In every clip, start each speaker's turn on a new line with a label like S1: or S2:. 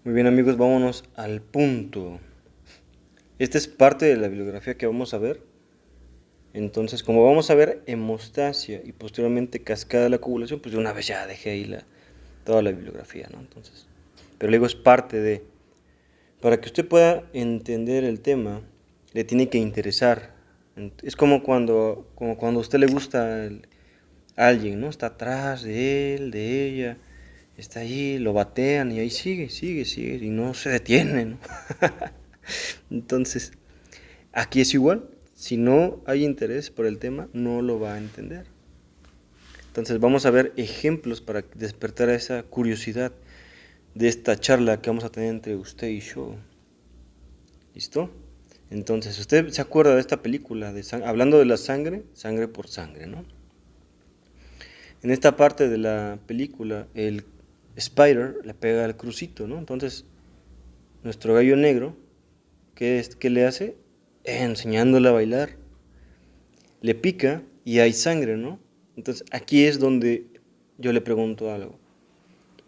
S1: Muy bien amigos, vámonos al punto. Esta es parte de la bibliografía que vamos a ver. Entonces, como vamos a ver hemostasia y posteriormente cascada de la coagulación, pues de una vez ya dejé ahí toda la bibliografía, ¿no? Entonces, pero luego es parte de... Para que usted pueda entender el tema, le tiene que interesar. Es como cuando a usted le gusta a alguien, ¿no? Está atrás de él, de ella, está ahí, lo batean y ahí sigue, y no se detiene, ¿no? Entonces, aquí es igual. Si no hay interés por el tema, no lo va a entender. Entonces, vamos a ver ejemplos para despertar esa curiosidad de esta charla que vamos a tener entre usted y yo. ¿Listo? Entonces, usted se acuerda de esta película, hablando de la sangre, sangre por sangre, ¿no? En esta parte de la película, el Spider le pega al crucito, ¿no? Entonces, nuestro gallo negro, ¿qué le hace? Enseñándole a bailar. Le pica y hay sangre, ¿no? Entonces, aquí es donde yo le pregunto algo.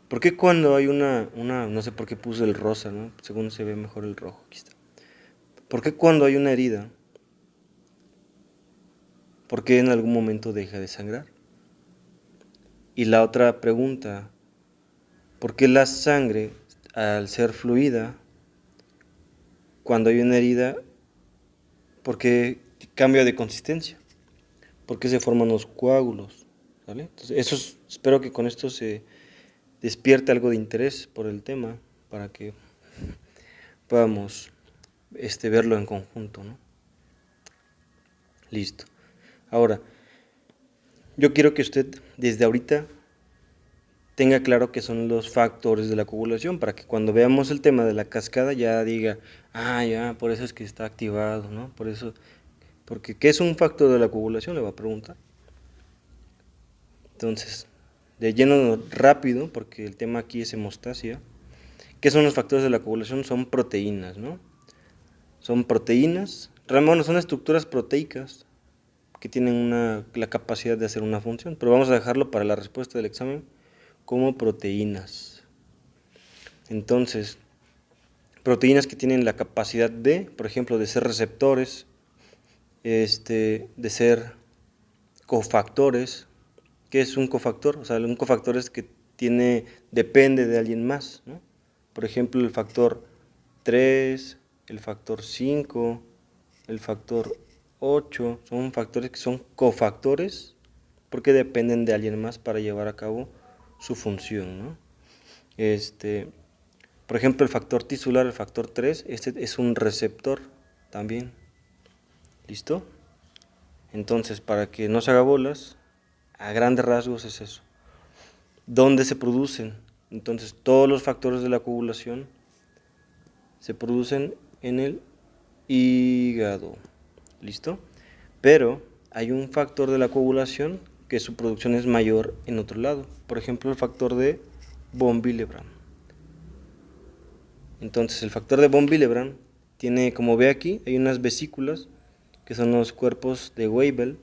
S1: ¿Por qué cuando hay no sé por qué puse el rosa, ¿no? Según se ve mejor el rojo, aquí está. ¿Por qué cuando hay una herida, por qué en algún momento deja de sangrar? Y la otra pregunta, ¿por qué la sangre, al ser fluida, cuando hay una herida, por qué cambia de consistencia? ¿Por qué se forman los coágulos? ¿Vale? Entonces, espero que con esto se despierte algo de interés por el tema para que podamos verlo en conjunto, ¿no? Listo. Ahora, yo quiero que usted desde ahorita tenga claro qué son los factores de la coagulación para que cuando veamos el tema de la cascada ya diga, ya, por eso es que está activado, ¿no? Por eso, porque ¿qué es un factor de la coagulación? Le va a preguntar. Entonces, de lleno rápido, porque el tema aquí es hemostasia. ¿Qué son los factores de la coagulación? Son proteínas, ¿no? Son proteínas, bueno, son estructuras proteicas que tienen la capacidad de hacer una función, pero vamos a dejarlo para la respuesta del examen como proteínas. Entonces, proteínas que tienen la capacidad de, por ejemplo, de ser receptores, de ser cofactores. ¿Qué es un cofactor? O sea, un cofactor es que depende de alguien más, ¿no? Por ejemplo, el factor 3, el factor 5, el factor 8, son factores que son cofactores porque dependen de alguien más para llevar a cabo su función, ¿no? Por ejemplo, el factor tisular, el factor 3, este es un receptor también. ¿Listo? Entonces, para que no se haga bolas, a grandes rasgos es eso. ¿Dónde se producen? Entonces, todos los factores de la coagulación se producen en el hígado. ¿Listo? Pero hay un factor de la coagulación que su producción es mayor en otro lado. Por ejemplo, el factor de von Willebrand. Entonces, el factor de von Willebrand tiene, como ve aquí, hay unas vesículas que son los cuerpos de Weibull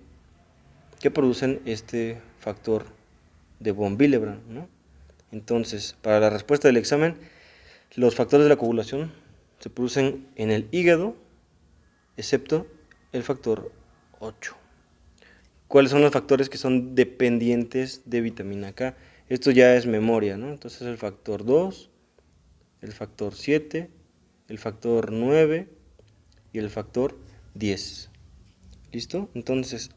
S1: que producen este factor de von Willebrand, ¿no? Entonces, para la respuesta del examen, los factores de la coagulación se producen en el hígado, excepto el factor 8. ¿Cuáles son los factores que son dependientes de vitamina K? Esto ya es memoria, ¿no? Entonces el factor 2, el factor 7, el factor 9 y el factor 10. ¿Listo? Entonces,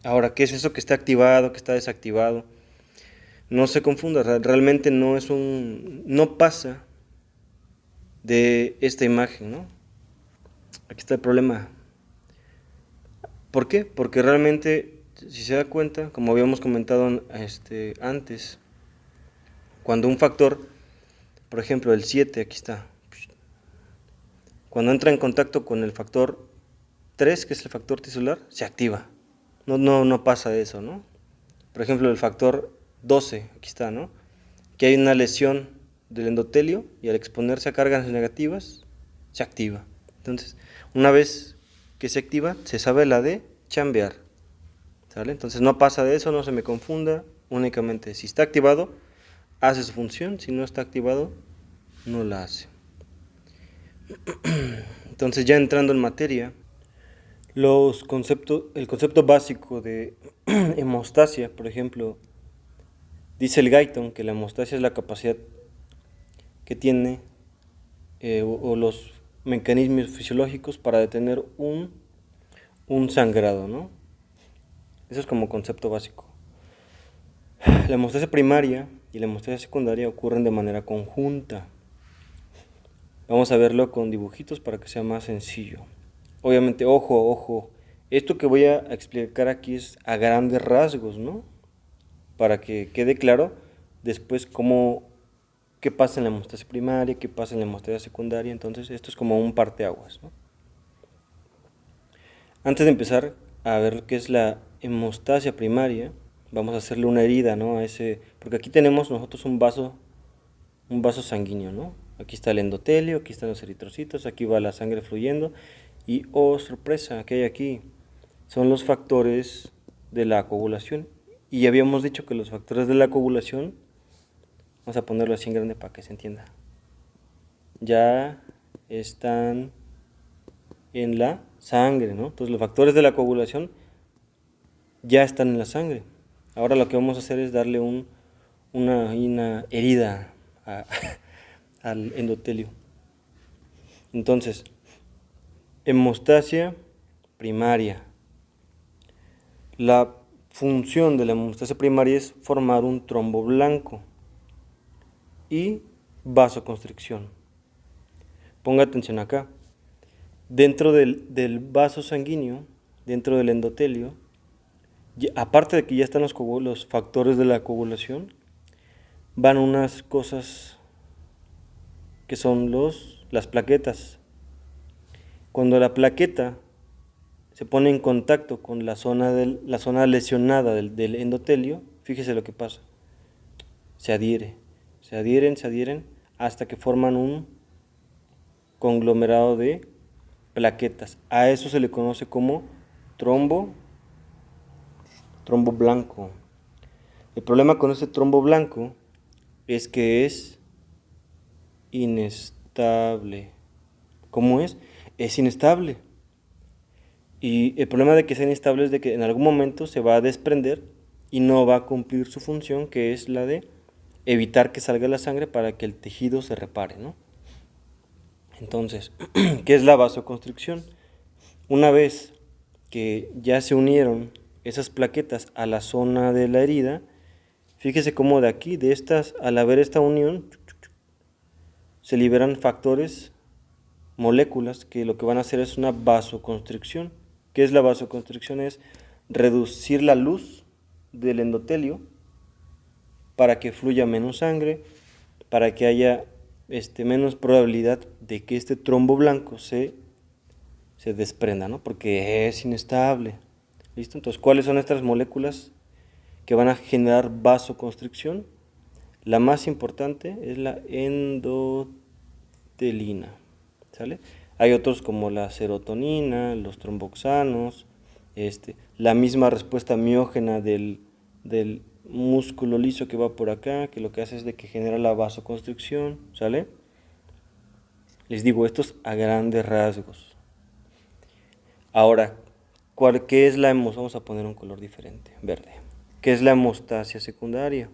S1: ahora, ¿qué es eso que está activado, que está desactivado? No se confunda, realmente no pasa de esta imagen, ¿no? Aquí está el problema. ¿Por qué? Porque realmente, si se da cuenta, como habíamos comentado antes, cuando un factor, por ejemplo el 7, aquí está, cuando entra en contacto con el factor 3, que es el factor tisular, se activa. No pasa eso, ¿no? Por ejemplo, el factor 12, aquí está, ¿no? Que hay una lesión del endotelio y al exponerse a cargas negativas, se activa. Entonces, una vez que se activa, se sabe la de chambear. ¿Sale? Entonces no pasa de eso, no se me confunda. Únicamente si está activado, hace su función. Si no está activado, no la hace. Entonces, ya entrando en materia, el concepto básico de hemostasia, por ejemplo, dice el Guyton que la hemostasia es la capacidad que tiene o los mecanismos fisiológicos para detener un sangrado, ¿no? Eso es como concepto básico. La hemostasia primaria y la hemostasia secundaria ocurren de manera conjunta. Vamos a verlo con dibujitos para que sea más sencillo. Obviamente, ojo, esto que voy a explicar aquí es a grandes rasgos, ¿no? Para que quede claro después qué pasa en la hemostasia primaria, qué pasa en la hemostasia secundaria. Entonces, esto es como un parteaguas, ¿no? Antes de empezar a ver qué es la hemostasia primaria, vamos a hacerle una herida, ¿no? Porque aquí tenemos nosotros un vaso sanguíneo, ¿no? Aquí está el endotelio, aquí están los eritrocitos, aquí va la sangre fluyendo y, oh sorpresa, ¿qué hay aquí? Son los factores de la coagulación. Y ya habíamos dicho que los factores de la coagulación, vamos a ponerlo así en grande para que se entienda, ya están en la sangre, ¿no? Entonces los factores de la coagulación ya están en la sangre. Ahora lo que vamos a hacer es darle una herida al endotelio. Entonces, hemostasia primaria. La función de la hemostasia primaria es formar un trombo blanco y vasoconstricción. Ponga atención acá. Dentro del vaso sanguíneo, dentro del endotelio, aparte de que ya están los factores de la coagulación, van unas cosas que son las plaquetas. Cuando la plaqueta se pone en contacto con la zona lesionada del endotelio, fíjese lo que pasa. Se adhieren hasta que forman un conglomerado de plaquetas. A eso se le conoce como trombo blanco. El problema con este trombo blanco es que es inestable. ¿Cómo es? Es inestable. Y el problema de que sea inestable es de que en algún momento se va a desprender y no va a cumplir su función, que es la de evitar que salga la sangre para que el tejido se repare, ¿no? Entonces, ¿qué es la vasoconstricción? Una vez que ya se unieron esas plaquetas a la zona de la herida, fíjese cómo de aquí, al haber esta unión, se liberan factores, moléculas, que lo que van a hacer es una vasoconstricción. ¿Qué es la vasoconstricción? Es reducir la luz del endotelio para que fluya menos sangre, para que haya menos probabilidad de que este trombo blanco se desprenda, ¿no? Porque es inestable. ¿Listo? Entonces, ¿cuáles son estas moléculas que van a generar vasoconstricción? La más importante es la endotelina, ¿sale? Hay otros como la serotonina, los tromboxanos, la misma respuesta miógena del músculo liso que va por acá, que lo que hace es de que genera la vasoconstricción, ¿sale? Les digo, estos a grandes rasgos. Ahora, ¿qué es la hemostasia? Vamos a poner un color diferente, verde. ¿Qué es la hemostasia secundaria?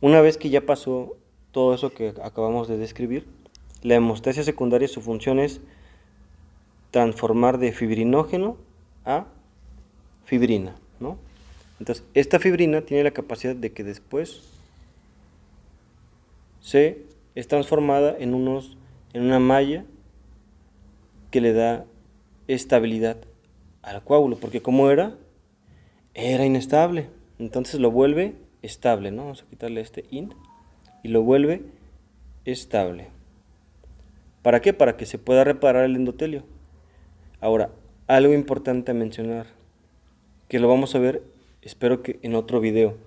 S1: Una vez que ya pasó todo eso que acabamos de describir, la hemostasia secundaria, su función es transformar de fibrinógeno a fibrina, ¿no? Entonces, esta fibrina tiene la capacidad de que después es transformada en una malla que le da estabilidad al coágulo, porque como era inestable, entonces lo vuelve estable, ¿no? Vamos a quitarle este in y lo vuelve estable. ¿Para qué? Para que se pueda reparar el endotelio. Ahora, algo importante a mencionar, que lo vamos a ver, espero que en otro video.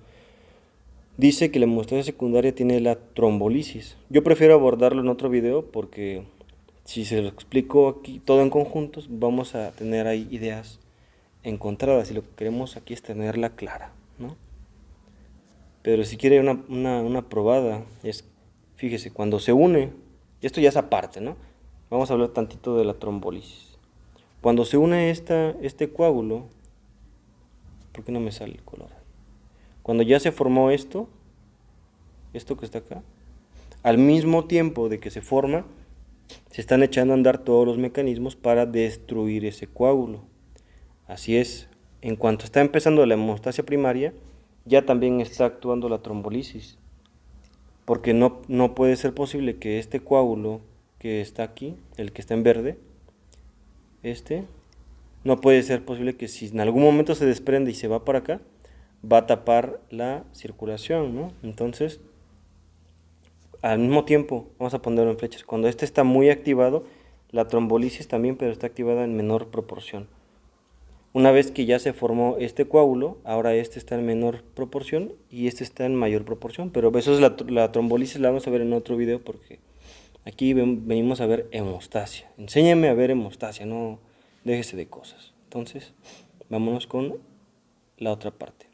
S1: Dice que la hemostasia secundaria tiene la trombolisis. Yo prefiero abordarlo en otro video porque si se lo explico aquí todo en conjuntos, vamos a tener ahí ideas encontradas y lo que queremos aquí es tenerla clara, ¿no? Pero si quiere una probada, es Fíjese, cuando se une, esto ya es aparte, ¿no? Vamos a hablar tantito de la trombolisis. Cuando se une este coágulo, ¿por qué no me sale el color? Cuando ya se formó esto que está acá, al mismo tiempo de que se forma, se están echando a andar todos los mecanismos para destruir ese coágulo. Así es, en cuanto está empezando la hemostasia primaria, ya también está actuando la trombolisis, porque no puede ser posible que este coágulo que está aquí, el que está en verde, no puede ser posible que si en algún momento se desprende y se va para acá, va a tapar la circulación, ¿no? Entonces, al mismo tiempo, vamos a ponerlo en flechas, cuando este está muy activado, la trombolisis también, pero está activada en menor proporción. Una vez que ya se formó este coágulo, ahora este está en menor proporción y este está en mayor proporción, pero eso es la trombolisis, la vamos a ver en otro video porque aquí venimos a ver hemostasia. Enséñame a ver hemostasia, no déjese de cosas. Entonces, vámonos con la otra parte.